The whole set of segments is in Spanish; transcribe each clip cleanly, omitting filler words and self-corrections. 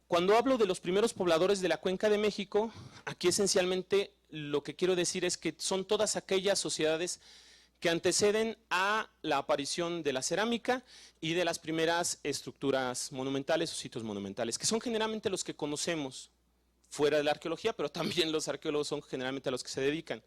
Cuando hablo de los primeros pobladores de la Cuenca de México, aquí esencialmente lo que quiero decir es que son todas aquellas sociedades que anteceden a la aparición de la cerámica y de las primeras estructuras monumentales o sitios monumentales, que son generalmente los que conocemos fuera de la arqueología, pero también los arqueólogos son generalmente a los que se dedican.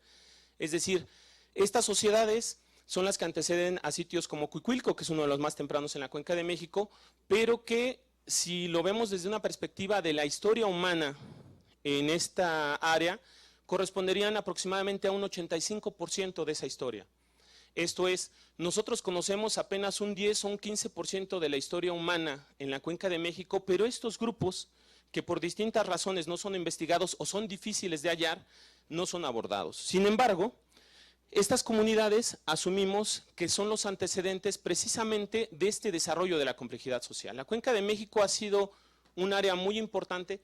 Es decir, estas sociedades son las que anteceden a sitios como Cuicuilco, que es uno de los más tempranos en la Cuenca de México, pero que si lo vemos desde una perspectiva de la historia humana en esta área, corresponderían aproximadamente a un 85% de esa historia. Esto es, nosotros conocemos apenas un 10 o un 15% de la historia humana en la Cuenca de México, pero estos grupos, que por distintas razones no son investigados o son difíciles de hallar, no son abordados. Sin embargo, estas comunidades asumimos que son los antecedentes precisamente de este desarrollo de la complejidad social. La Cuenca de México ha sido un área muy importante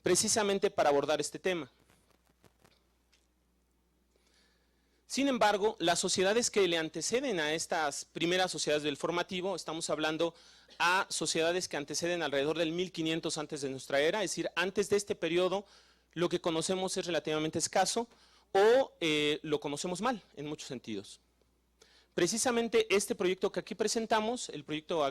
precisamente para abordar este tema. Sin embargo, las sociedades que le anteceden a estas primeras sociedades del formativo, estamos hablando a sociedades que anteceden alrededor del 1500 antes de nuestra era, es decir, antes de este periodo lo que conocemos es relativamente escaso, o lo conocemos mal en muchos sentidos. Precisamente este proyecto que aquí presentamos, el proyecto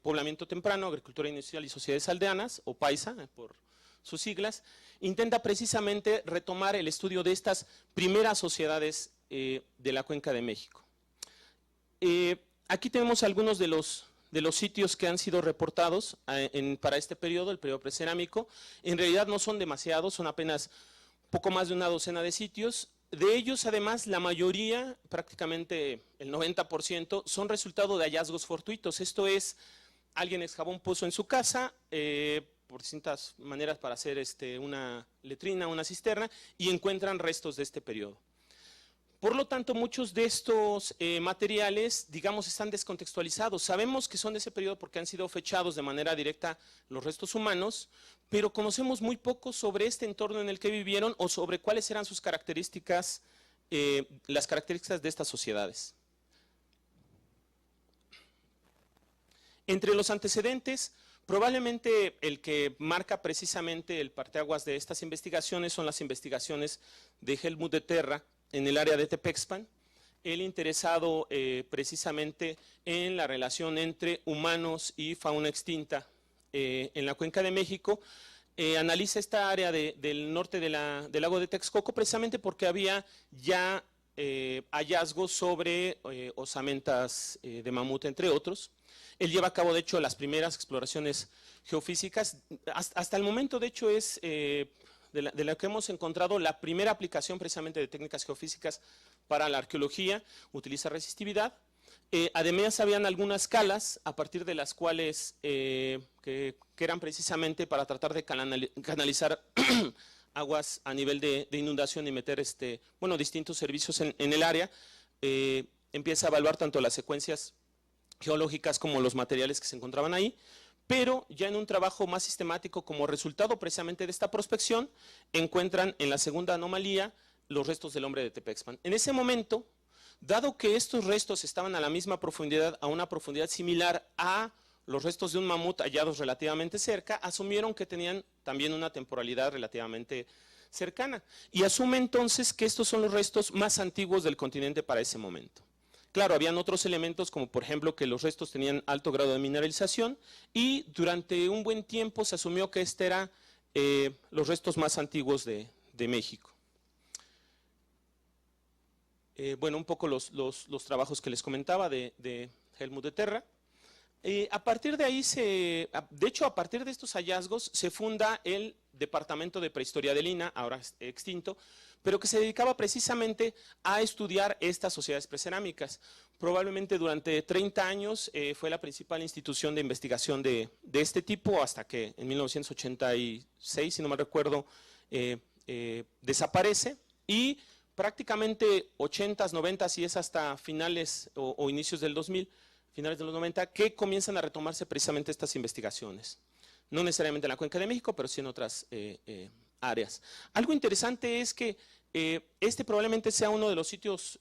Poblamiento Temprano, Agricultura Industrial y Sociedades Aldeanas, o PAISA por sus siglas, intenta precisamente retomar el estudio de estas primeras sociedades de la Cuenca de México. Aquí tenemos algunos de los sitios que han sido reportados para este periodo, el periodo precerámico. En realidad no son demasiados, son apenas poco más de una docena de sitios. De ellos, además, la mayoría, prácticamente el 90%, son resultado de hallazgos fortuitos. Esto es, alguien excavó un pozo en su casa, por distintas maneras para hacer una letrina, una cisterna, y encuentran restos de este periodo. Por lo tanto, muchos de estos materiales, digamos, están descontextualizados. Sabemos que son de ese periodo porque han sido fechados de manera directa los restos humanos, pero conocemos muy poco sobre este entorno en el que vivieron o sobre cuáles eran sus características, las características de estas sociedades. Entre los antecedentes, probablemente el que marca precisamente el parteaguas de estas investigaciones son las investigaciones de Helmut de Terra, en el área de Tepexpan, él interesado precisamente en la relación entre humanos y fauna extinta en la Cuenca de México, analiza esta área del norte del lago de Texcoco precisamente porque había ya hallazgos sobre osamentas de mamut, entre otros. Él lleva a cabo, de hecho, las primeras exploraciones geofísicas. Hasta el momento, de hecho, es de la que hemos encontrado la primera aplicación precisamente de técnicas geofísicas para la arqueología, utiliza resistividad. Además, habían algunas calas a partir de las cuales que eran precisamente para tratar de canalizar aguas a nivel de inundación y meter distintos servicios en el área. Empieza a evaluar tanto las secuencias geológicas como los materiales que se encontraban ahí, pero ya en un trabajo más sistemático como resultado precisamente de esta prospección, encuentran en la segunda anomalía los restos del hombre de Tepexpan. En ese momento, dado que estos restos estaban a la misma profundidad, a una profundidad similar a los restos de un mamut hallados relativamente cerca, asumieron que tenían también una temporalidad relativamente cercana. Y asume entonces que estos son los restos más antiguos del continente para ese momento. Claro, habían otros elementos como por ejemplo que los restos tenían alto grado de mineralización y durante un buen tiempo se asumió que este era los restos más antiguos de México. Bueno, un poco los trabajos que les comentaba de Helmut de Terra. A partir de ahí, de hecho, a partir de estos hallazgos se funda el Departamento de Prehistoria del INAH, ahora extinto, pero que se dedicaba precisamente a estudiar estas sociedades precerámicas. Probablemente durante 30 años fue la principal institución de investigación de este tipo, hasta que en 1986, si no mal recuerdo, desaparece y prácticamente 80s, 90s y es hasta finales o inicios del 2000, finales de los 90, que comienzan a retomarse precisamente estas investigaciones. No necesariamente en la Cuenca de México, pero sí en otras áreas. Algo interesante es que este probablemente sea uno de los sitios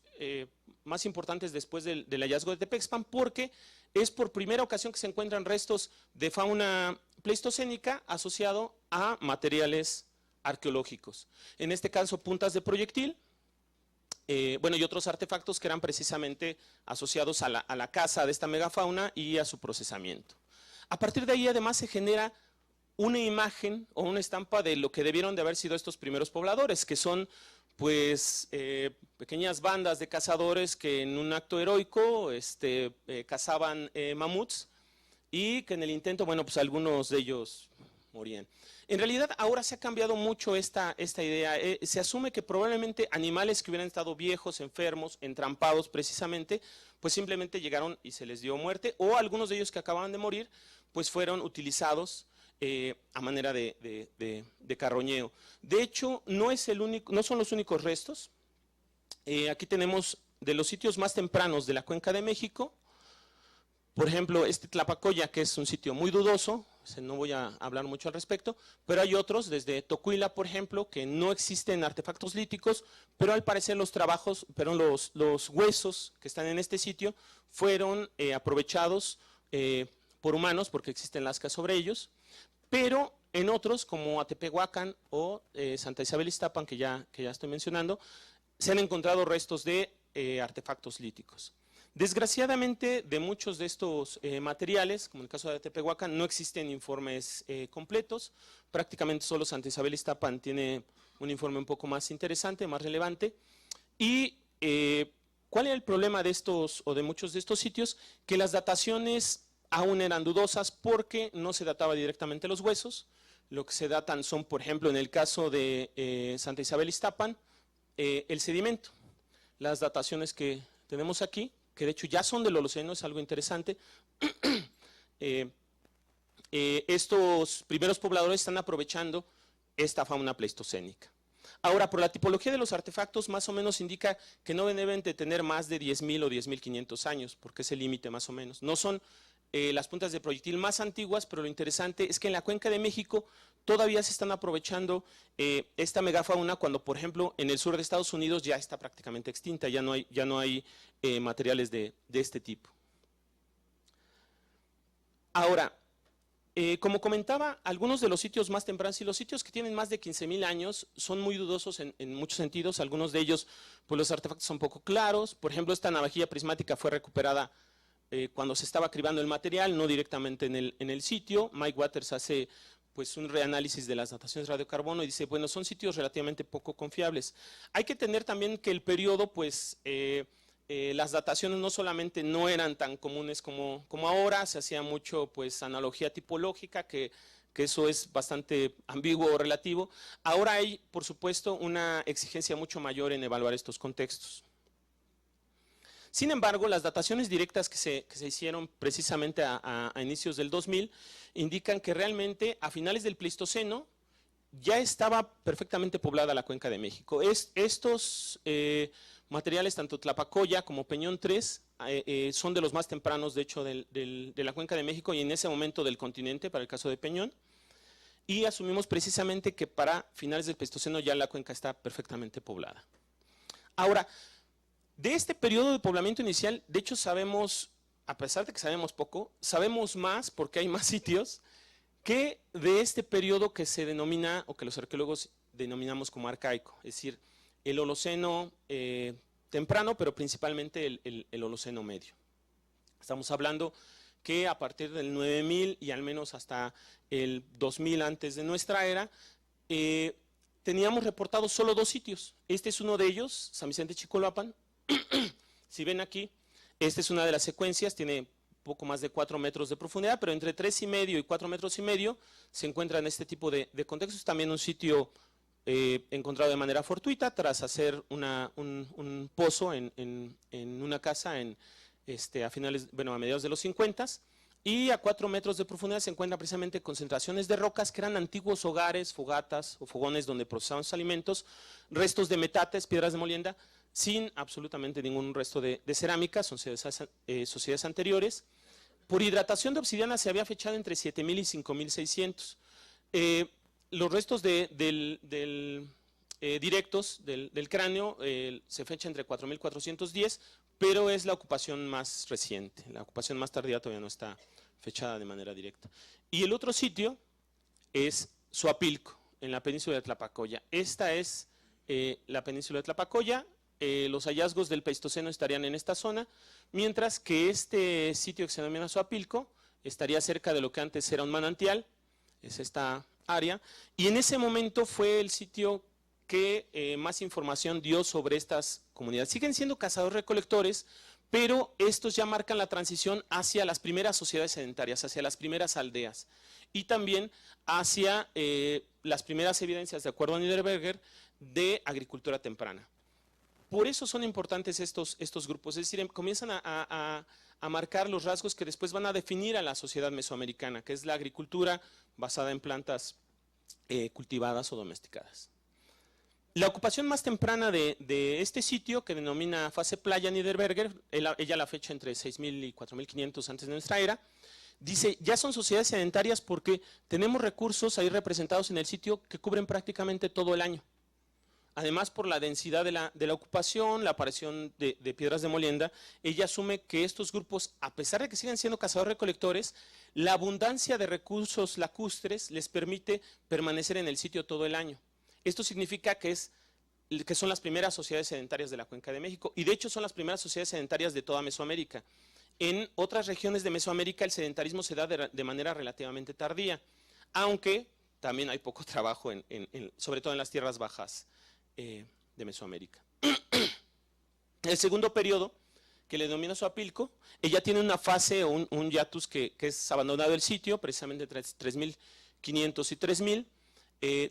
más importantes después del hallazgo de Tepexpan, porque es por primera ocasión que se encuentran restos de fauna pleistocénica asociado a materiales arqueológicos. En este caso, puntas de proyectil, bueno, y otros artefactos que eran precisamente asociados a la caza de esta megafauna y a su procesamiento. A partir de ahí, además, se genera una imagen o una estampa de lo que debieron de haber sido estos primeros pobladores, que son, pues, pequeñas bandas de cazadores que en un acto heroico cazaban mamuts y que en el intento, bueno, pues algunos de ellos morían. En realidad ahora se ha cambiado mucho esta idea. Se asume que probablemente animales que hubieran estado viejos, enfermos, entrampados precisamente, pues simplemente llegaron y se les dio muerte, o algunos de ellos que acababan de morir, pues fueron utilizados a manera de carroñeo. De hecho, no son los únicos restos. Aquí tenemos de los sitios más tempranos de la Cuenca de México, por ejemplo, Tlapacoya, que es un sitio muy dudoso, no voy a hablar mucho al respecto, pero hay otros, desde Tocuila, por ejemplo, que no existen artefactos líticos, pero al parecer los huesos que están en este sitio fueron aprovechados por humanos, porque existen lascas sobre ellos, pero en otros, como Atepehuacán o Santa Isabel Iztapan, que ya estoy mencionando, se han encontrado restos de artefactos líticos. Desgraciadamente, de muchos de estos materiales, como en el caso de Tepehuacán, no existen informes completos. Prácticamente solo Santa Isabel Iztapan tiene un informe un poco más interesante, más relevante. Y ¿cuál era el problema de estos o de muchos de estos sitios? Que las dataciones aún eran dudosas porque no se databa directamente los huesos. Lo que se datan son, por ejemplo, en el caso de Santa Isabel Iztapan, el sedimento. Las dataciones que tenemos aquí, que de hecho ya son del Holoceno, es algo interesante. Estos primeros pobladores están aprovechando esta fauna pleistocénica. Ahora, por la tipología de los artefactos, más o menos indica que no deben de tener más de 10.000 o 10.500 años, porque es el límite más o menos. No son las puntas de proyectil más antiguas, pero lo interesante es que en la Cuenca de México todavía se están aprovechando esta megafauna cuando, por ejemplo, en el sur de Estados Unidos ya está prácticamente extinta, ya no hay materiales de este tipo. Ahora, como comentaba, algunos de los sitios más tempranos y los sitios que tienen más de 15.000 años son muy dudosos en muchos sentidos. Algunos de ellos, pues los artefactos son poco claros. Por ejemplo, esta navajilla prismática fue recuperada cuando se estaba cribando el material, no directamente en el sitio. Mike Waters hace pues un reanálisis de las dataciones de radiocarbono y dice, bueno, son sitios relativamente poco confiables. Hay que tener también que el periodo, pues, las dataciones no solamente no eran tan comunes como ahora, se hacía mucho, pues, analogía tipológica, que eso es bastante ambiguo o relativo. Ahora hay, por supuesto, una exigencia mucho mayor en evaluar estos contextos. Sin embargo, las dataciones directas que se hicieron precisamente a inicios del 2000 indican que realmente a finales del Pleistoceno ya estaba perfectamente poblada la Cuenca de México. Estos materiales, tanto Tlapacoya como Peñón 3, son de los más tempranos, de hecho, de la Cuenca de México y en ese momento del continente, para el caso de Peñón. Y asumimos precisamente que para finales del Pleistoceno ya la cuenca está perfectamente poblada. Ahora, de este periodo de poblamiento inicial, de hecho sabemos, a pesar de que sabemos poco, sabemos más porque hay más sitios que de este periodo que se denomina, o que los arqueólogos denominamos como arcaico, es decir, el Holoceno temprano, pero principalmente el Holoceno medio. Estamos hablando que a partir del 9000 y al menos hasta el 2000 antes de nuestra era, teníamos reportados solo 2 sitios. Este es uno de ellos, San Vicente Chicoloapan. Si ven aquí, esta es una de las secuencias, tiene poco más de 4 metros de profundidad, pero entre 3,5 y 4,5 metros se encuentran este tipo de contextos. También un sitio encontrado de manera fortuita tras hacer un pozo en una casa a mediados de los 50. Y a 4 metros de profundidad se encuentran precisamente concentraciones de rocas que eran antiguos hogares, fogatas o fogones donde procesaban sus alimentos, restos de metates, piedras de molienda, sin absolutamente ningún resto de cerámica, son sociedades anteriores. Por hidratación de obsidiana se había fechado entre 7.000 y 5.600. Los restos del directos del cráneo se fecha entre 4410, pero es la ocupación más reciente. La ocupación más tardía todavía no está fechada de manera directa. Y el otro sitio es Xoapilco, en la península de Tlapacoya. Esta es la península de Tlapacoya. Los hallazgos del Pleistoceno estarían en esta zona, mientras que este sitio que se denomina Xoapilco estaría cerca de lo que antes era un manantial, es esta área, y en ese momento fue el sitio que más información dio sobre estas comunidades. Siguen siendo cazadores-recolectores, pero estos ya marcan la transición hacia las primeras sociedades sedentarias, hacia las primeras aldeas, y también hacia las primeras evidencias, de acuerdo a Niederberger, de agricultura temprana. Por eso son importantes estos grupos, es decir, comienzan a marcar los rasgos que después van a definir a la sociedad mesoamericana, que es la agricultura basada en plantas cultivadas o domesticadas. La ocupación más temprana de este sitio, que denomina fase playa Niederberger, ella la fecha entre 6.000 y 4.500 antes de nuestra era, dice, ya son sociedades sedentarias porque tenemos recursos ahí representados en el sitio que cubren prácticamente todo el año. Además, por la densidad de la ocupación, la aparición de piedras de molienda, ella asume que estos grupos, a pesar de que sigan siendo cazadores-recolectores, la abundancia de recursos lacustres les permite permanecer en el sitio todo el año. Esto significa que son las primeras sociedades sedentarias de la Cuenca de México, y de hecho son las primeras sociedades sedentarias de toda Mesoamérica. En otras regiones de Mesoamérica el sedentarismo se da de manera relativamente tardía, aunque también hay poco trabajo, sobre todo en las tierras bajas de Mesoamérica. El segundo periodo, que le denomina Xoapilco, ella tiene una fase o un hiatus que es abandonado el sitio, precisamente entre 3.500 y 3.000.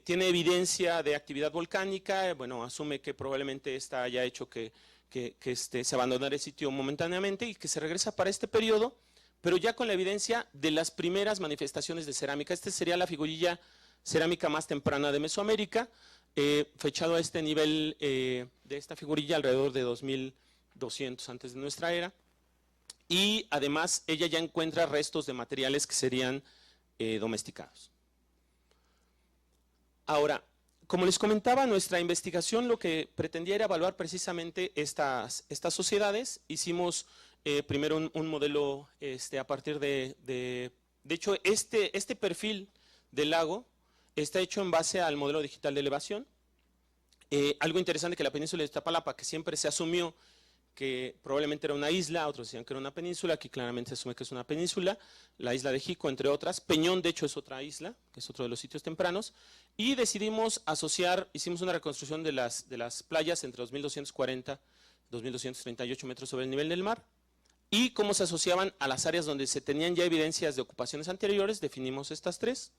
Tiene evidencia de actividad volcánica, bueno, asume que probablemente esta haya hecho que se abandonara el sitio momentáneamente y que se regresa para este periodo, pero ya con la evidencia de las primeras manifestaciones de cerámica. Esta sería la figurilla cerámica más temprana de Mesoamérica, fechado a este nivel de esta figurilla alrededor de 2.200 antes de nuestra era, y además ella ya encuentra restos de materiales que serían domesticados. Ahora, como les comentaba, nuestra investigación lo que pretendía era evaluar precisamente estas sociedades. Hicimos primero un modelo a partir de hecho, este perfil del lago está hecho en base al modelo digital de elevación. Algo interesante que la península de Iztapalapa, que siempre se asumió que probablemente era una isla, otros decían que era una península, aquí claramente se asume que es una península, la isla de Jico, entre otras. Peñón, de hecho, es otra isla, que es otro de los sitios tempranos, y decidimos asociar, hicimos una reconstrucción de las playas entre 2.240 y 2.238 metros sobre el nivel del mar, y cómo se asociaban a las áreas donde se tenían ya evidencias de ocupaciones anteriores. Definimos estas tres.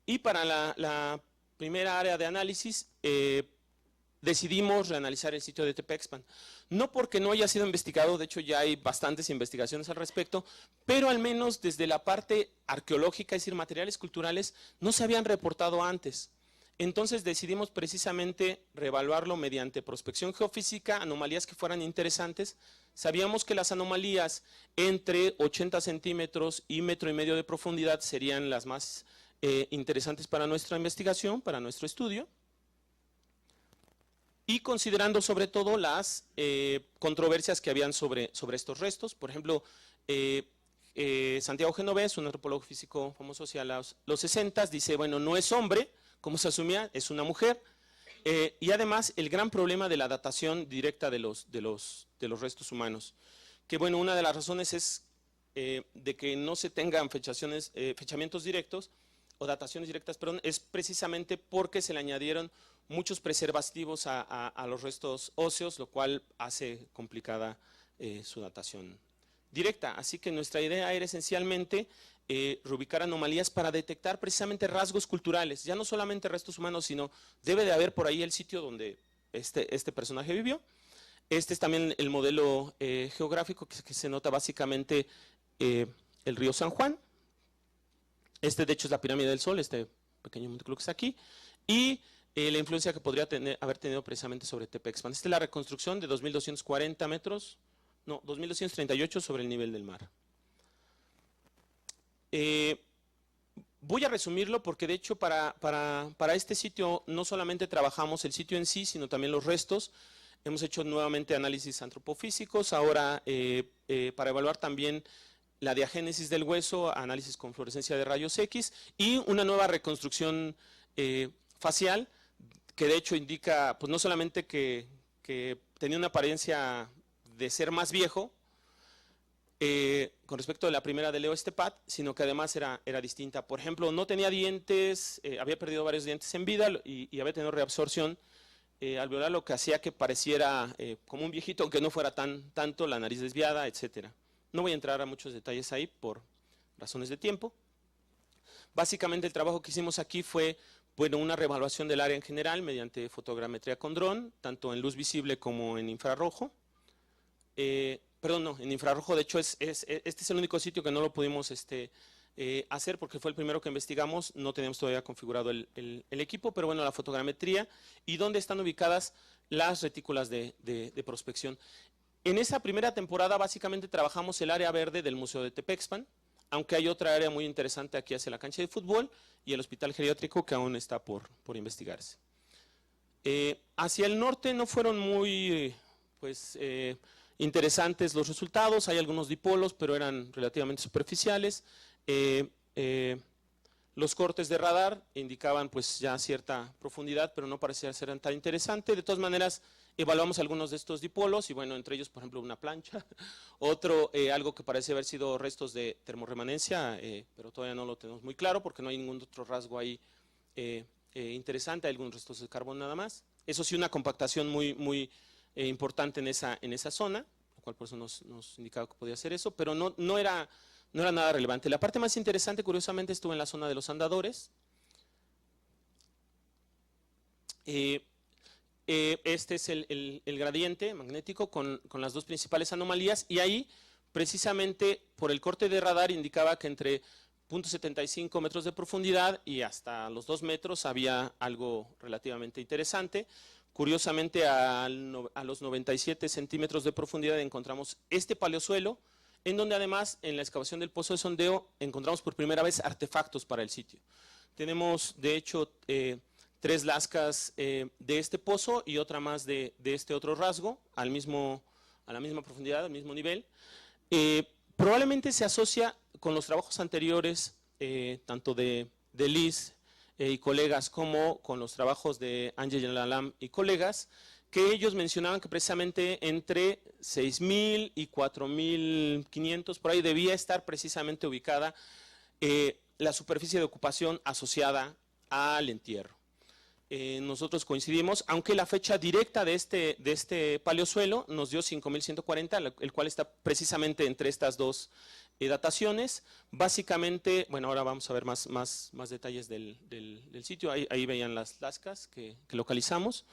Y para la primera área de análisis, decidimos reanalizar el sitio de Tepexpan. No porque no haya sido investigado, de hecho ya hay bastantes investigaciones al respecto, pero al menos desde la parte arqueológica, es decir, materiales culturales, no se habían reportado antes. Entonces decidimos precisamente reevaluarlo mediante prospección geofísica, anomalías que fueran interesantes. Sabíamos que las anomalías entre 80 centímetros y 1,5 metros de profundidad serían las más interesantes para nuestra investigación, para nuestro estudio. Y considerando sobre todo las controversias que habían sobre estos restos. Por ejemplo, Santiago Genovés, un antropólogo físico famoso hacia los 60, dice, bueno, no es hombre, como se asumía, es una mujer. Y además el gran problema de la datación directa de los restos humanos. Que bueno, una de las razones es de que no se tengan fechamientos directos, o dataciones directas, perdón, es precisamente porque se le añadieron muchos preservativos a los restos óseos, lo cual hace complicada su datación directa. Así que nuestra idea era esencialmente reubicar anomalías para detectar precisamente rasgos culturales, ya no solamente restos humanos, sino debe de haber por ahí el sitio donde este personaje vivió. Este es también el modelo geográfico que se nota básicamente el río San Juan. Este de hecho es la pirámide del Sol, este pequeño montículo que está aquí, y la influencia que podría haber tenido precisamente sobre Tepexpan. Esta es la reconstrucción de 2.240 metros, no, 2.238 sobre el nivel del mar. Voy a resumirlo porque de hecho para este sitio no solamente trabajamos el sitio en sí, sino también los restos. Hemos hecho nuevamente análisis antropofísicos, ahora para evaluar también la diagénesis del hueso, análisis con fluorescencia de rayos X y una nueva reconstrucción facial que de hecho indica pues no solamente que tenía una apariencia de ser más viejo, con respecto a la primera de Leo Estepat, sino que además era distinta. Por ejemplo, no tenía dientes, había perdido varios dientes en vida y había tenido reabsorción alveolar, lo que hacía que pareciera como un viejito, aunque no fuera tanto, la nariz desviada, etcétera. No voy a entrar a muchos detalles ahí por razones de tiempo. Básicamente el trabajo que hicimos aquí fue una reevaluación del área en general mediante fotogrametría con dron, tanto en luz visible como en infrarrojo. Perdón, no, en infrarrojo, de hecho, este es el único sitio que no lo pudimos hacer porque fue el primero que investigamos, no teníamos todavía configurado el equipo, pero bueno, la fotogrametría y dónde están ubicadas las retículas de prospección. En esa primera temporada básicamente trabajamos el área verde del Museo de Tepexpan, aunque hay otra área muy interesante aquí hacia la cancha de fútbol y el hospital geriátrico que aún está por investigarse. Hacia el norte no fueron muy, interesantes los resultados, hay algunos dipolos, pero eran relativamente superficiales. Los cortes de radar indicaban pues ya cierta profundidad, pero no parecía ser tan interesante. De todas maneras, evaluamos algunos de estos dipolos y bueno, entre ellos, por ejemplo, una plancha, otro, algo que parece haber sido restos de termorremanencia, pero todavía no lo tenemos muy claro porque no hay ningún otro rasgo ahí interesante, hay algunos restos de carbón nada más. Eso sí, una compactación muy importante en esa zona, lo cual por eso nos indicaba que podía ser eso, pero no era nada relevante. La parte más interesante, curiosamente, estuvo en la zona de los andadores. Este es el gradiente magnético con las dos principales anomalías y ahí, precisamente, por el corte de radar indicaba que entre 0.75 metros de profundidad y hasta los 2 metros había algo relativamente interesante. Curiosamente, a los 97 centímetros de profundidad encontramos este paleosuelo, en donde además en la excavación del pozo de sondeo encontramos por primera vez artefactos para el sitio. Tenemos de hecho 3 lascas de este pozo y otra más de este otro rasgo, a la misma profundidad, al mismo nivel. Probablemente se asocia con los trabajos anteriores, tanto de Liz y colegas como con los trabajos de Ángel Lalam y colegas, que ellos mencionaban que precisamente entre 6.000 y 4.500, por ahí debía estar precisamente ubicada la superficie de ocupación asociada al entierro. Nosotros coincidimos, aunque la fecha directa de este paleosuelo nos dio 5.140, el cual está precisamente entre estas dos dataciones. Básicamente, bueno, ahora vamos a ver más detalles del sitio, ahí veían las lascas que localizamos.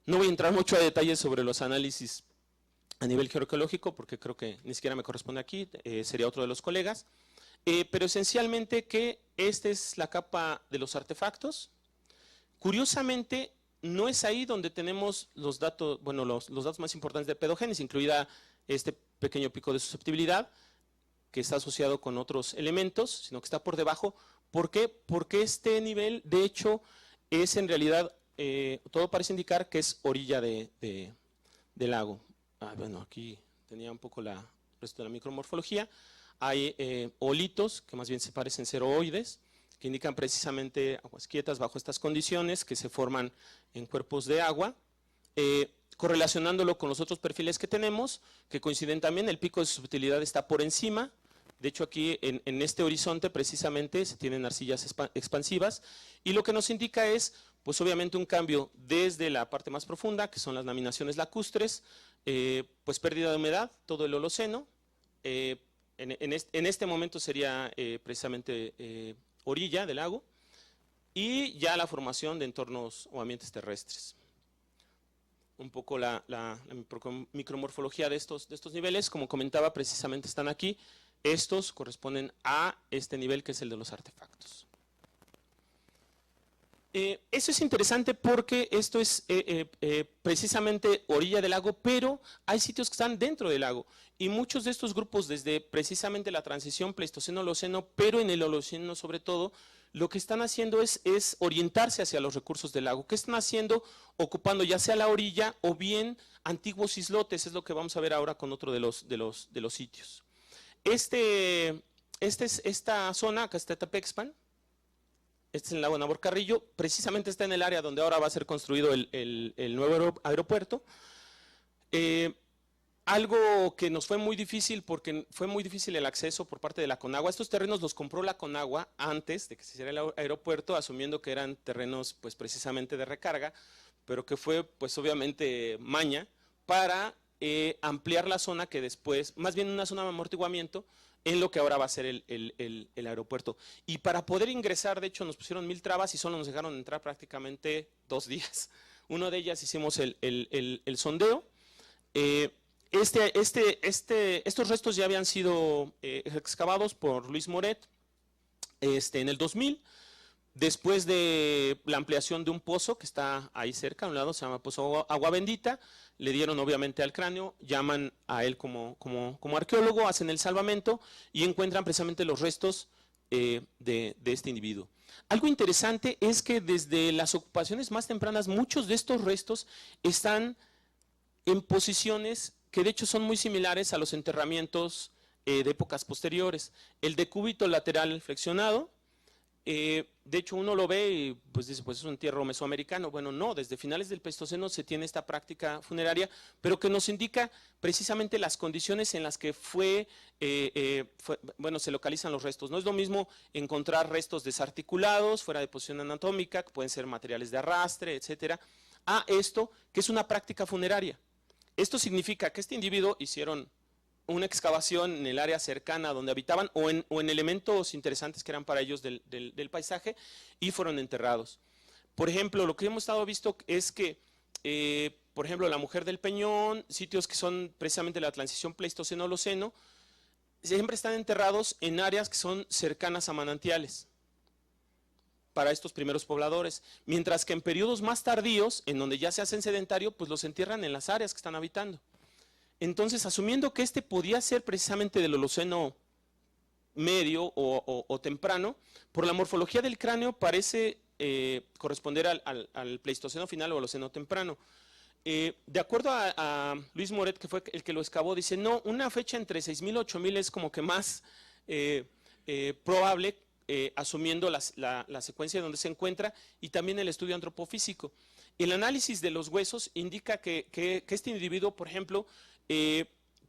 No voy a entrar mucho a detalles sobre los análisis a nivel geoarqueológico porque creo que ni siquiera me corresponde aquí, sería otro de los colegas, pero esencialmente que esta es la capa de los artefactos. Curiosamente, no es ahí donde tenemos los datos, bueno, los datos más importantes de pedogénesis, incluida este pequeño pico de susceptibilidad, que está asociado con otros elementos, sino que está por debajo. ¿Por qué? Porque este nivel, de hecho, es en realidad, todo parece indicar que es orilla del lago. Bueno, aquí tenía un poco el resto de la micromorfología. Hay olitos, que más bien se parecen ser ovoides, que indican precisamente aguas quietas bajo estas condiciones que se forman en cuerpos de agua, correlacionándolo con los otros perfiles que tenemos, que coinciden también, el pico de susceptibilidad está por encima. De hecho, aquí en este horizonte precisamente se tienen arcillas expansivas y lo que nos indica es, pues obviamente un cambio desde la parte más profunda, que son las laminaciones lacustres, pues pérdida de humedad, todo el Holoceno. En este momento sería precisamente orilla del lago y ya la formación de entornos o ambientes terrestres. Un poco la micromorfología de estos niveles, como comentaba, precisamente están aquí. Estos corresponden a este nivel que es el de los artefactos. Eso es interesante porque esto es precisamente orilla del lago, pero hay sitios que están dentro del lago y muchos de estos grupos desde precisamente la transición Pleistoceno-Holoceno, pero en el Holoceno sobre todo, lo que están haciendo es orientarse hacia los recursos del lago. ¿Qué están haciendo? Ocupando ya sea la orilla o bien antiguos islotes, es lo que vamos a ver ahora con otro de los sitios. Esta zona, acá está Tapexpan, este es el lago de Navorcarrillo, precisamente está en el área donde ahora va a ser construido el nuevo aeropuerto. Algo que nos fue muy difícil, porque fue muy difícil el acceso por parte de la Conagua. Estos terrenos los compró la Conagua antes de que se hiciera el aeropuerto, asumiendo que eran terrenos pues precisamente de recarga, pero que fue pues obviamente maña para ampliar la zona que después, más bien una zona de amortiguamiento, en lo que ahora va a ser el aeropuerto. Y para poder ingresar, de hecho, nos pusieron 1000 trabas y solo nos dejaron entrar prácticamente 2 días. Uno de ellas hicimos el sondeo. Estos restos ya habían sido excavados por Luis Moret en el 2000, después de la ampliación de un pozo que está ahí cerca, a un lado se llama Pozo Agua Bendita. Le dieron obviamente al cráneo, llaman a él como arqueólogo, hacen el salvamento y encuentran precisamente los restos de este individuo. Algo interesante es que desde las ocupaciones más tempranas, muchos de estos restos están en posiciones que de hecho son muy similares a los enterramientos de épocas posteriores. El decúbito lateral flexionado, de hecho uno lo ve y pues dice, pues es un entierro mesoamericano. Bueno, no, desde finales del Pleistoceno se tiene esta práctica funeraria, pero que nos indica precisamente las condiciones en las que se localizan los restos. No es lo mismo encontrar restos desarticulados, fuera de posición anatómica, que pueden ser materiales de arrastre, etcétera, a esto que es una práctica funeraria. Esto significa que este individuo hicieron una excavación en el área cercana donde habitaban o en elementos interesantes que eran para ellos del paisaje y fueron enterrados. Por ejemplo, lo que hemos estado visto es que, por ejemplo, la Mujer del Peñón, sitios que son precisamente la transición Pleistoceno-Holoceno, siempre están enterrados en áreas que son cercanas a manantiales para estos primeros pobladores, mientras que en periodos más tardíos, en donde ya se hacen sedentario, pues los entierran en las áreas que están habitando. Entonces, asumiendo que este podía ser precisamente del Holoceno medio o temprano, por la morfología del cráneo parece corresponder al Pleistoceno final o Holoceno temprano. De acuerdo a Luis Moret, que fue el que lo excavó, dice, no, una fecha entre 6000 y 8000 es como que más probable, asumiendo la secuencia donde se encuentra y también el estudio antropofísico. El análisis de los huesos indica que este individuo, por ejemplo,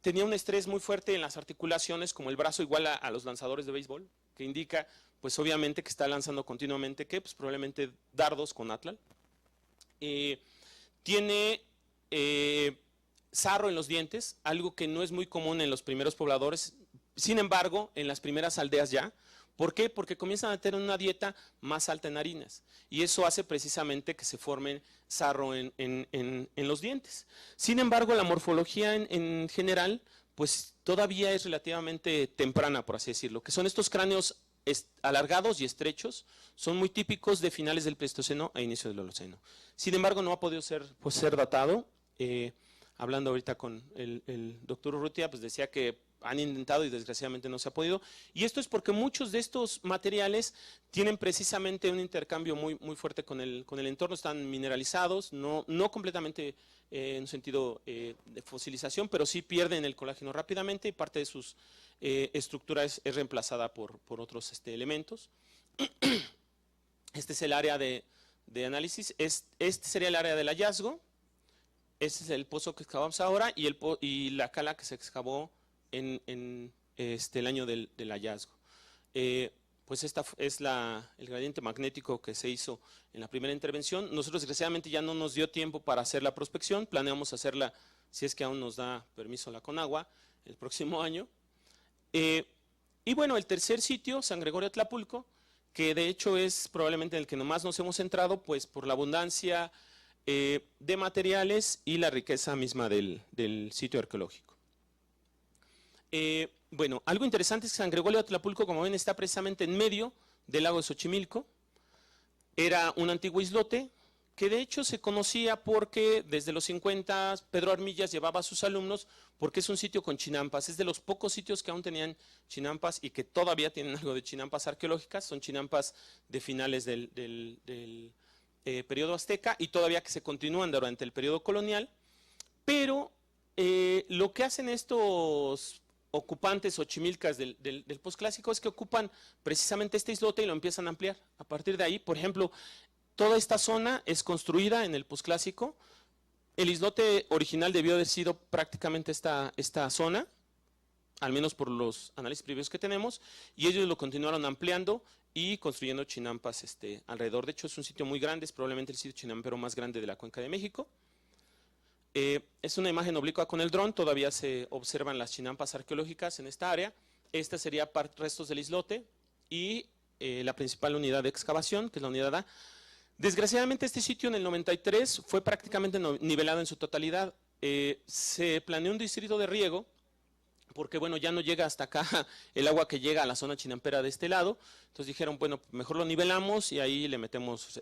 tenía un estrés muy fuerte en las articulaciones, como el brazo igual a los lanzadores de béisbol, que indica, pues obviamente que está lanzando continuamente, ¿qué? Pues probablemente dardos con atlal. Tiene sarro en los dientes, algo que no es muy común en los primeros pobladores, sin embargo, en las primeras aldeas ya. ¿Por qué? Porque comienzan a tener una dieta más alta en harinas y eso hace precisamente que se formen sarro en los dientes. Sin embargo, la morfología en general, pues todavía es relativamente temprana, por así decirlo, que son estos cráneos alargados y estrechos, son muy típicos de finales del Pleistoceno a inicio del Holoceno. Sin embargo, no ha podido ser datado. Hablando ahorita con el doctor Urrutia, pues decía que han intentado y desgraciadamente no se ha podido. Y esto es porque muchos de estos materiales tienen precisamente un intercambio muy fuerte con el entorno, están mineralizados, no completamente en un sentido de fosilización, pero sí pierden el colágeno rápidamente y parte de sus estructuras es reemplazada por otros elementos. Este es el área de análisis, este sería el área del hallazgo. Este es el pozo que excavamos ahora y la cala que se excavó en el año del hallazgo. Pues esta es el gradiente magnético que se hizo en la primera intervención. Nosotros desgraciadamente ya no nos dio tiempo para hacer la prospección, planeamos hacerla, si es que aún nos da permiso la Conagua, el próximo año. Y bueno, el tercer sitio, San Gregorio Tlapulco, que de hecho es probablemente el que nomás nos hemos centrado, pues por la abundancia de materiales y la riqueza misma del sitio arqueológico. Bueno, algo interesante es que San Gregorio de Tlapulco, como ven, está precisamente en medio del lago de Xochimilco. Era un antiguo islote que de hecho se conocía porque desde los 50 Pedro Armillas llevaba a sus alumnos porque es un sitio con chinampas, es de los pocos sitios que aún tenían chinampas y que todavía tienen algo de chinampas arqueológicas, son chinampas de finales del periodo azteca y todavía que se continúan durante el periodo colonial, pero lo que hacen estos ocupantes o chimilcas del posclásico es que ocupan precisamente este islote y lo empiezan a ampliar. A partir de ahí, por ejemplo, toda esta zona es construida en el posclásico. El islote original debió haber sido prácticamente esta zona, al menos por los análisis previos que tenemos, y ellos lo continuaron ampliando y construyendo chinampas alrededor. De hecho, es un sitio muy grande, es probablemente el sitio chinampero más grande de la Cuenca de México. Es una imagen oblicua con el dron, todavía se observan las chinampas arqueológicas en esta área. Esta sería restos del islote y la principal unidad de excavación, que es la unidad A. Desgraciadamente este sitio en el 93 fue prácticamente nivelado en su totalidad. Se planeó un distrito de riego, porque bueno, ya no llega hasta acá el agua que llega a la zona chinampera de este lado. Entonces dijeron, bueno, mejor lo nivelamos y ahí le metemos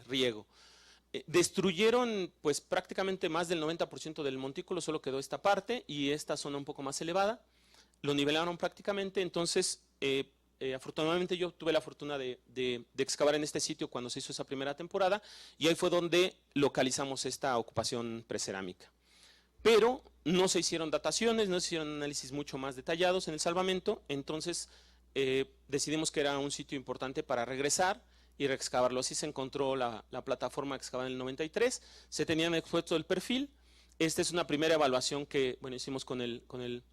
riego. Destruyeron pues prácticamente más del 90% del montículo, solo quedó esta parte y esta zona un poco más elevada. Lo nivelaron prácticamente, entonces afortunadamente yo tuve la fortuna de excavar en este sitio cuando se hizo esa primera temporada y ahí fue donde localizamos esta ocupación precerámica. Pero no se hicieron dataciones, no se hicieron análisis mucho más detallados en el salvamento, entonces decidimos que era un sitio importante para regresar y reexcavarlo. Así se encontró la plataforma excavada en el 93, se tenían expuesto el perfil. Esta es una primera evaluación que bueno, hicimos con el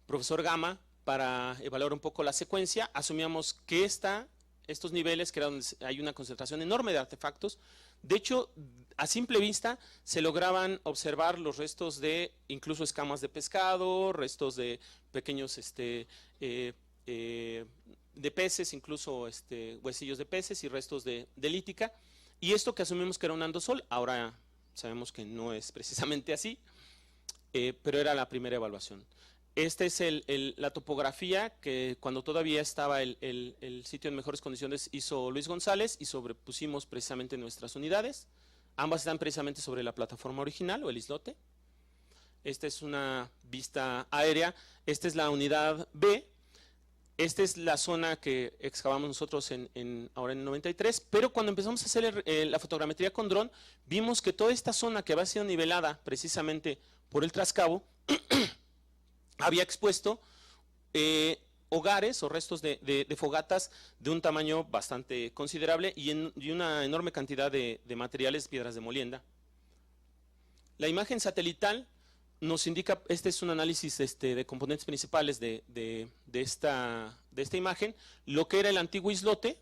profesor Gama para evaluar un poco la secuencia. Asumíamos que estos niveles, que era donde hay una concentración enorme de artefactos, de hecho, a simple vista se lograban observar los restos de incluso escamas de pescado, restos de pequeños de peces, incluso huesillos de peces y restos de lítica. Y esto que asumimos que era un andosol, ahora sabemos que no es precisamente así, pero era la primera evaluación. Esta es la topografía que cuando todavía estaba el sitio en mejores condiciones hizo Luis González y sobrepusimos precisamente nuestras unidades. Ambas están precisamente sobre la plataforma original o el islote. Esta es una vista aérea. Esta es la unidad B. Esta es la zona que excavamos nosotros ahora en el 93, pero cuando empezamos a hacer la fotogrametría con dron, vimos que toda esta zona que había sido nivelada precisamente por el trascabo, había expuesto hogares o restos de fogatas de un tamaño bastante considerable y una enorme cantidad de materiales, piedras de molienda. La imagen satelital nos indica, este es un análisis de componentes principales de esta imagen, lo que era el antiguo islote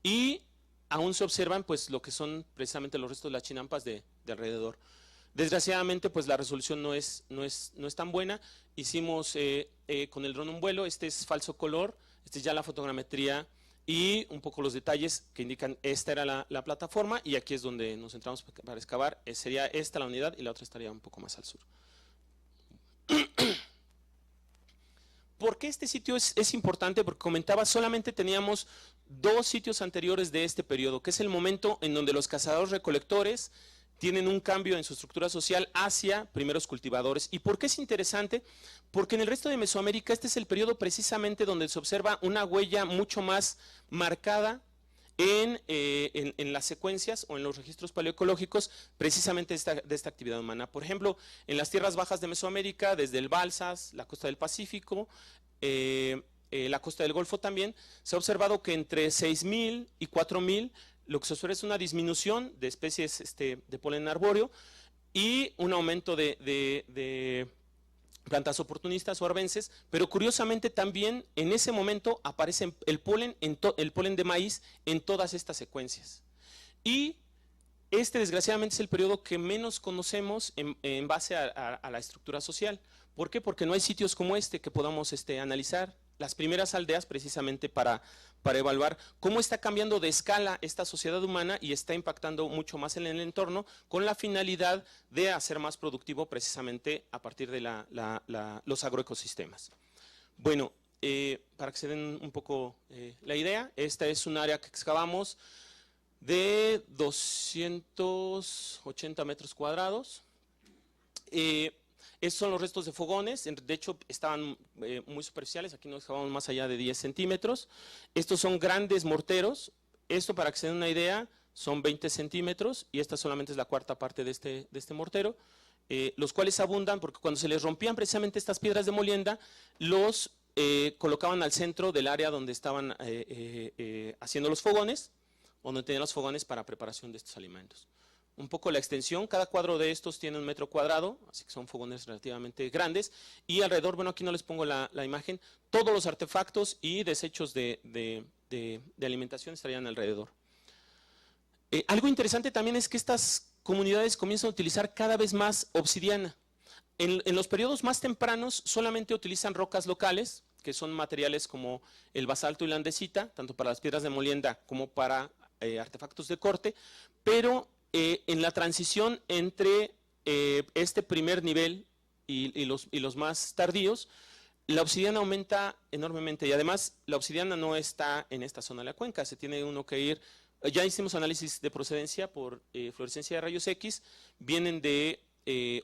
y aún se observan pues lo que son precisamente los restos de las chinampas de alrededor. Desgraciadamente, pues la resolución no es tan buena. Hicimos con el dron un vuelo, este es falso color, este es ya la fotogrametría y un poco los detalles que indican esta era la plataforma y aquí es donde nos centramos para excavar. Sería esta la unidad y la otra estaría un poco más al sur. ¿Por qué este sitio es importante? Porque comentaba, solamente teníamos 2 sitios anteriores de este periodo, que es el momento en donde los cazadores recolectores tienen un cambio en su estructura social hacia primeros cultivadores. ¿Y por qué es interesante? Porque en el resto de Mesoamérica este es el periodo precisamente donde se observa una huella mucho más marcada en las secuencias o en los registros paleoecológicos precisamente de esta actividad humana. Por ejemplo, en las tierras bajas de Mesoamérica, desde el Balsas, la costa del Pacífico, la costa del Golfo también, se ha observado que entre 6.000 y 4.000 lo que se observa es una disminución de especies de polen arbóreo y un aumento de plantas oportunistas o arbences, pero curiosamente también en ese momento aparece el polen de maíz en todas estas secuencias. Y desgraciadamente es el periodo que menos conocemos en base a la estructura social. ¿Por qué? Porque no hay sitios como este que podamos analizar. Las primeras aldeas precisamente para evaluar cómo está cambiando de escala esta sociedad humana y está impactando mucho más en el entorno con la finalidad de hacer más productivo precisamente a partir de los agroecosistemas. Bueno, para que se den un poco la idea, esta es un área que excavamos de 280 metros cuadrados. Estos son los restos de fogones, de hecho estaban muy superficiales, aquí no excavamos más allá de 10 centímetros. Estos son grandes morteros, esto para que se den una idea son 20 centímetros y esta solamente es la cuarta parte de este mortero, los cuales abundan porque cuando se les rompían precisamente estas piedras de molienda, los colocaban al centro del área donde estaban haciendo los fogones, o donde tenían los fogones para preparación de estos alimentos. Un poco la extensión, cada cuadro de estos tiene 1 metro cuadrado, así que son fogones relativamente grandes, y alrededor, bueno, aquí no les pongo la imagen, todos los artefactos y desechos de alimentación estarían alrededor. Algo interesante también es que estas comunidades comienzan a utilizar cada vez más obsidiana. En los periodos más tempranos solamente utilizan rocas locales, que son materiales como el basalto y la andesita, tanto para las piedras de molienda como para artefactos de corte, pero en la transición entre este primer nivel y los más tardíos, la obsidiana aumenta enormemente y además la obsidiana no está en esta zona de la cuenca, se tiene uno que ir, ya hicimos análisis de procedencia por fluorescencia de rayos X, vienen de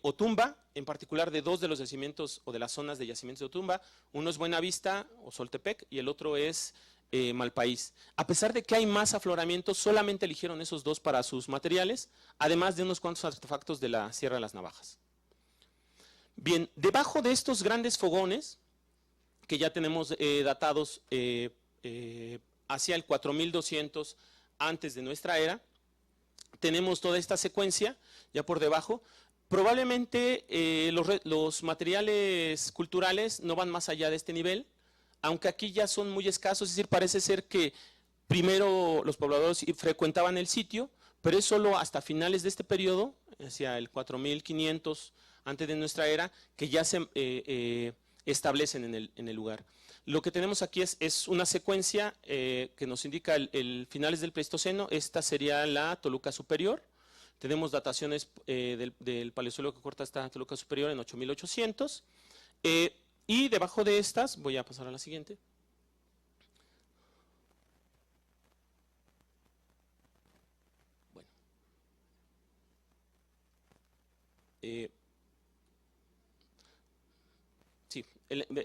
Otumba, en particular de 2 de los yacimientos o de las zonas de yacimientos de Otumba, uno es Buenavista o Soltepec y el otro es Malpaís. A pesar de que hay más afloramientos, solamente eligieron esos 2 para sus materiales, además de unos cuantos artefactos de la Sierra de las Navajas. Bien, debajo de estos grandes fogones, que ya tenemos datados hacia el 4200 antes de nuestra era, tenemos toda esta secuencia ya por debajo. Probablemente los materiales culturales no van más allá de este nivel, aunque aquí ya son muy escasos, es decir, parece ser que primero los pobladores frecuentaban el sitio, pero es solo hasta finales de este periodo, hacia el 4500 antes de nuestra era, que ya se establecen en el lugar. Lo que tenemos aquí es una secuencia que nos indica el finales del Pleistoceno. Esta sería la Toluca Superior. Tenemos dataciones del Paleozoico que corta esta Toluca Superior en 8800. Y debajo de estas, voy a pasar a la siguiente. Bueno. Sí,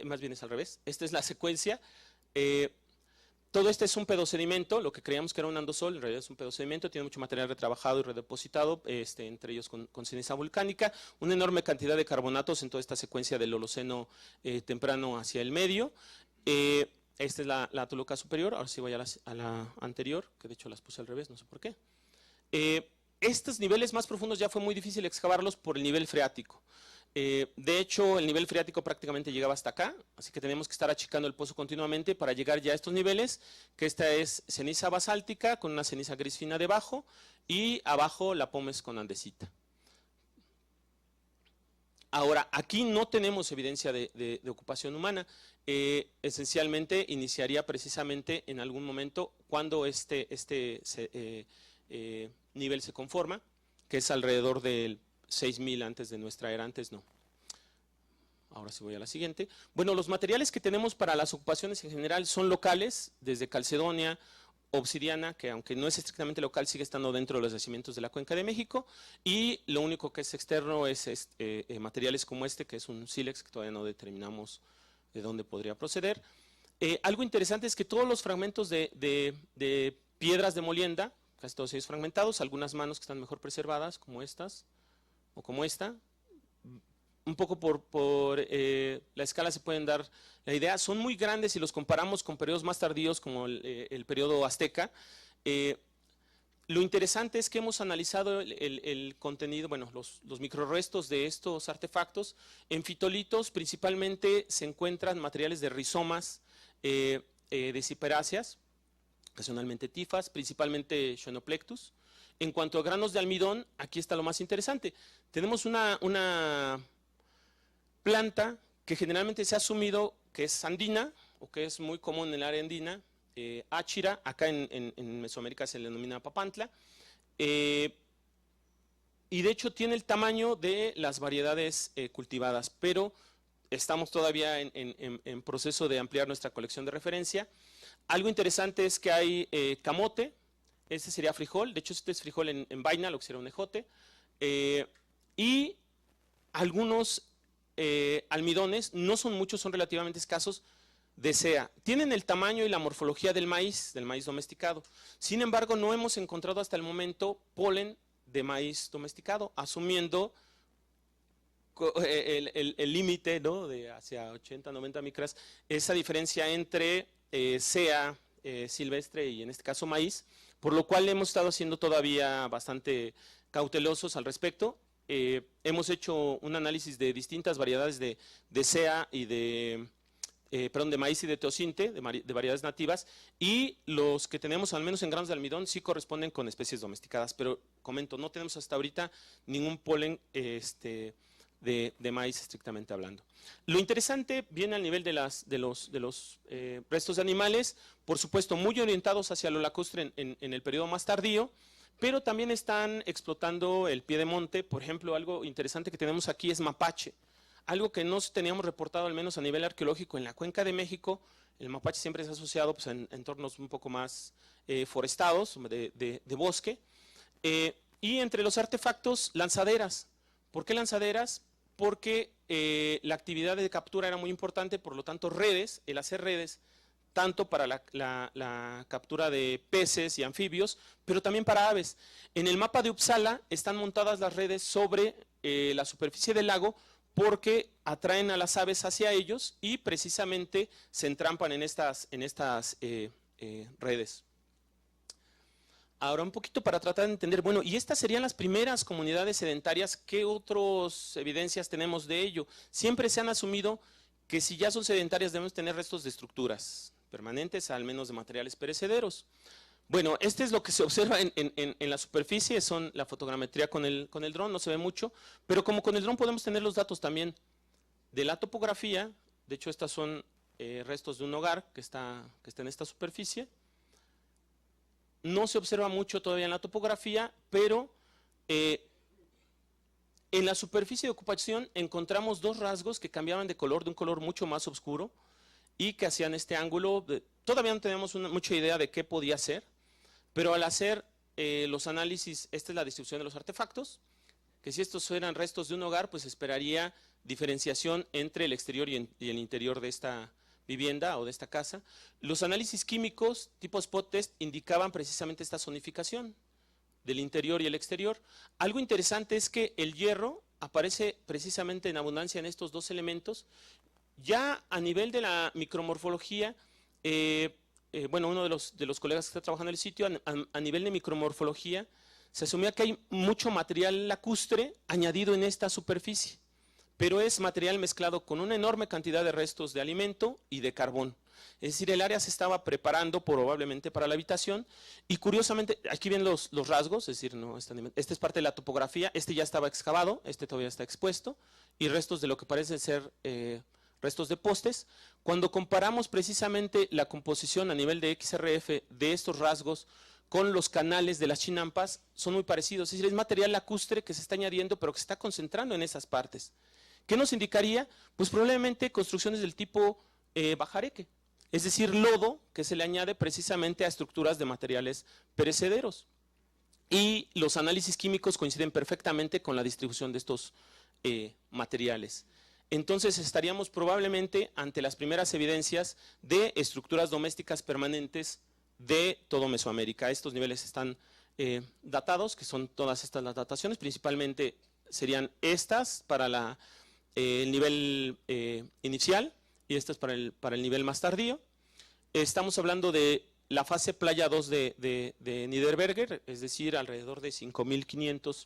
más bien es al revés. Esta es la secuencia. Todo este es un pedosedimento, lo que creíamos que era un andosol, en realidad es un pedosedimento, tiene mucho material retrabajado y redepositado, entre ellos con ceniza volcánica, una enorme cantidad de carbonatos en toda esta secuencia del Holoceno temprano hacia el medio. Esta es la Toluca Superior, ahora sí voy a la anterior, que de hecho las puse al revés, no sé por qué. Estos niveles más profundos ya fue muy difícil excavarlos por el nivel freático. De hecho, el nivel freático prácticamente llegaba hasta acá, así que tenemos que estar achicando el pozo continuamente para llegar ya a estos niveles, que esta es ceniza basáltica con una ceniza gris fina debajo y abajo la pómez con andesita. Ahora, aquí no tenemos evidencia de ocupación humana, esencialmente iniciaría precisamente en algún momento cuando este nivel se conforma, que es alrededor del 6000 antes de nuestra era, antes no. Ahora sí voy a la siguiente. Bueno, los materiales que tenemos para las ocupaciones en general son locales, desde calcedonia, obsidiana, que aunque no es estrictamente local, sigue estando dentro de los yacimientos de la Cuenca de México, y lo único que es externo es materiales como este, que es un sílex, que todavía no determinamos de dónde podría proceder. Algo interesante es que todos los fragmentos de piedras de molienda, casi todos ellos fragmentados, algunas manos que están mejor preservadas, como estas, o como esta, un poco por la escala se pueden dar la idea, son muy grandes si los comparamos con periodos más tardíos como el periodo azteca. Lo interesante es que hemos analizado el contenido, bueno, los microrestos de estos artefactos. En fitolitos principalmente se encuentran materiales de rizomas de ciperáceas, ocasionalmente tifas, principalmente Xenoplectus. En cuanto a granos de almidón, aquí está lo más interesante. Tenemos una planta que generalmente se ha asumido que es andina, o que es muy común en el área andina, áchira, acá en Mesoamérica se le denomina papantla, y de hecho tiene el tamaño de las variedades cultivadas, pero estamos todavía en proceso de ampliar nuestra colección de referencia. Algo interesante es que hay camote, este sería frijol, de hecho este es frijol en vaina, lo que sería un ejote, y algunos almidones, no son muchos, son relativamente escasos, de sea. Tienen el tamaño y la morfología del maíz domesticado. Sin embargo, no hemos encontrado hasta el momento polen de maíz domesticado, asumiendo el límite, ¿no?, de hacia 80, 90 micras, esa diferencia entre sea silvestre y en este caso maíz, por lo cual hemos estado siendo todavía bastante cautelosos al respecto. Hemos hecho un análisis de distintas variedades de sea y de maíz y de teosinte, de variedades nativas, y los que tenemos al menos en gramos de almidón sí corresponden con especies domesticadas, pero comento, no tenemos hasta ahorita ningún polen de maíz estrictamente hablando. Lo interesante viene al nivel de los restos de animales, por supuesto muy orientados hacia lo lacustre en el periodo más tardío, pero también están explotando el pie de monte. Por ejemplo, algo interesante que tenemos aquí es mapache, algo que no teníamos reportado al menos a nivel arqueológico en la Cuenca de México. El mapache siempre es asociado pues, en entornos un poco más forestados, de bosque, y entre los artefactos, lanzaderas. ¿Por qué lanzaderas? Porque la actividad de captura era muy importante, por lo tanto redes, el hacer redes, tanto para la captura de peces y anfibios, pero también para aves. En el mapa de Uppsala están montadas las redes sobre la superficie del lago porque atraen a las aves hacia ellos y precisamente se entrampan en estas redes. Ahora un poquito para tratar de entender, bueno, y estas serían las primeras comunidades sedentarias. ¿Qué otras evidencias tenemos de ello? Siempre se han asumido que si ya son sedentarias debemos tener restos de estructuras permanentes, al menos de materiales perecederos. Bueno, este es lo que se observa en la superficie, son la fotogrametría con el dron, no se ve mucho, pero como con el dron podemos tener los datos también de la topografía. De hecho, estas son restos de un hogar que está en esta superficie. No se observa mucho todavía en la topografía, pero en la superficie de ocupación encontramos dos rasgos que cambiaban de color, de un color mucho más oscuro, y que hacían este ángulo. Todavía no tenemos mucha idea de qué podía ser, pero al hacer los análisis, esta es la distribución de los artefactos, que si estos fueran restos de un hogar, pues esperaría diferenciación entre el exterior y el interior de esta vivienda o de esta casa. Los análisis químicos tipo spot test indicaban precisamente esta zonificación del interior y el exterior. Algo interesante es que el hierro aparece precisamente en abundancia en estos dos elementos. Ya a nivel de la micromorfología, bueno, uno de los colegas que está trabajando en el sitio, a nivel de micromorfología, se asumía que hay mucho material lacustre añadido en esta superficie, pero es material mezclado con una enorme cantidad de restos de alimento y de carbón. Es decir, el área se estaba preparando probablemente para la habitación, y curiosamente, aquí ven los rasgos, es decir, no, esta es parte de la topografía, este ya estaba excavado, este todavía está expuesto, y restos de lo que parece ser restos de postes. Cuando comparamos precisamente la composición a nivel de XRF de estos rasgos con los canales de las chinampas, son muy parecidos. Es decir, es material lacustre que se está añadiendo, pero que se está concentrando en esas partes. ¿Qué nos indicaría? Pues probablemente construcciones del tipo bajareque, es decir, lodo que se le añade precisamente a estructuras de materiales perecederos. Y los análisis químicos coinciden perfectamente con la distribución de estos materiales. Entonces estaríamos probablemente ante las primeras evidencias de estructuras domésticas permanentes de todo Mesoamérica. Estos niveles están datados, que son todas estas las dataciones, principalmente serían estas para el nivel inicial y estas para el nivel más tardío. Estamos hablando de la fase playa 2 de Niederberger, es decir, alrededor de 5.500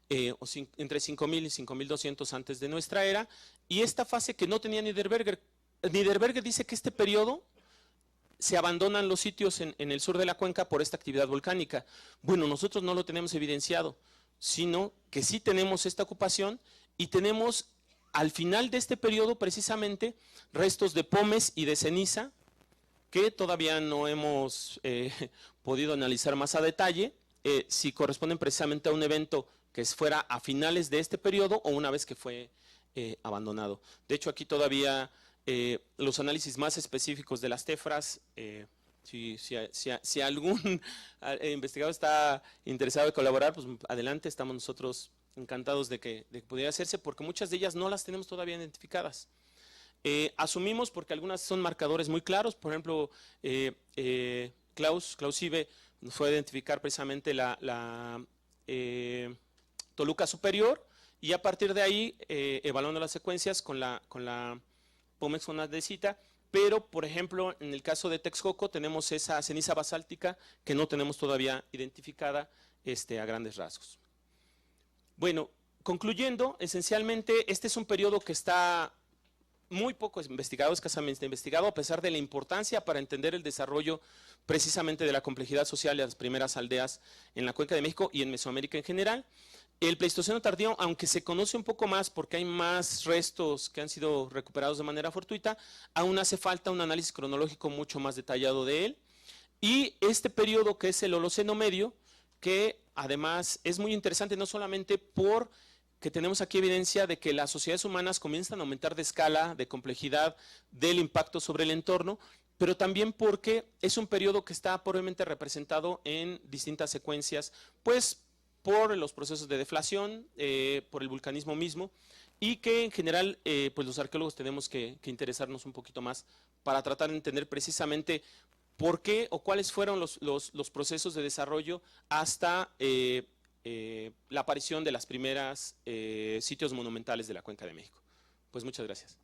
entre 5.000 y 5.200 antes de nuestra era, y esta fase que no tenía Niederberger. Niederberger dice que este periodo se abandonan los sitios en el sur de la cuenca por esta actividad volcánica. Bueno, nosotros no lo tenemos evidenciado, sino que sí tenemos esta ocupación, y tenemos al final de este periodo precisamente restos de pomes y de ceniza que todavía no hemos podido analizar más a detalle, si corresponden precisamente a un evento que fuera a finales de este periodo o una vez que fue abandonado. De hecho, aquí todavía los análisis más específicos de las tefras Si algún investigador está interesado en colaborar, pues adelante, estamos nosotros encantados de que pudiera hacerse, porque muchas de ellas no las tenemos todavía identificadas. Asumimos, porque algunas son marcadores muy claros, por ejemplo, Klaus Ibe nos fue a identificar precisamente la Toluca superior, y a partir de ahí, evaluando las secuencias con la Pómex andesita, pero, por ejemplo, en el caso de Texcoco tenemos esa ceniza basáltica que no tenemos todavía identificada a grandes rasgos. Bueno, concluyendo, esencialmente, este es un periodo que está muy poco investigado, escasamente investigado, a pesar de la importancia para entender el desarrollo precisamente de la complejidad social de las primeras aldeas en la Cuenca de México y en Mesoamérica en general. El Pleistoceno tardío, aunque se conoce un poco más porque hay más restos que han sido recuperados de manera fortuita, aún hace falta un análisis cronológico mucho más detallado de él. Y este periodo, que es el Holoceno medio, que además es muy interesante no solamente por que tenemos aquí evidencia de que las sociedades humanas comienzan a aumentar de escala, de complejidad, del impacto sobre el entorno, pero también porque es un periodo que está probablemente representado en distintas secuencias, pues por los procesos de deflación, por el vulcanismo mismo, y que en general pues los arqueólogos tenemos que interesarnos un poquito más para tratar de entender precisamente por qué o cuáles fueron los procesos de desarrollo hasta la aparición de las primeras sitios monumentales de la Cuenca de México. Pues muchas gracias.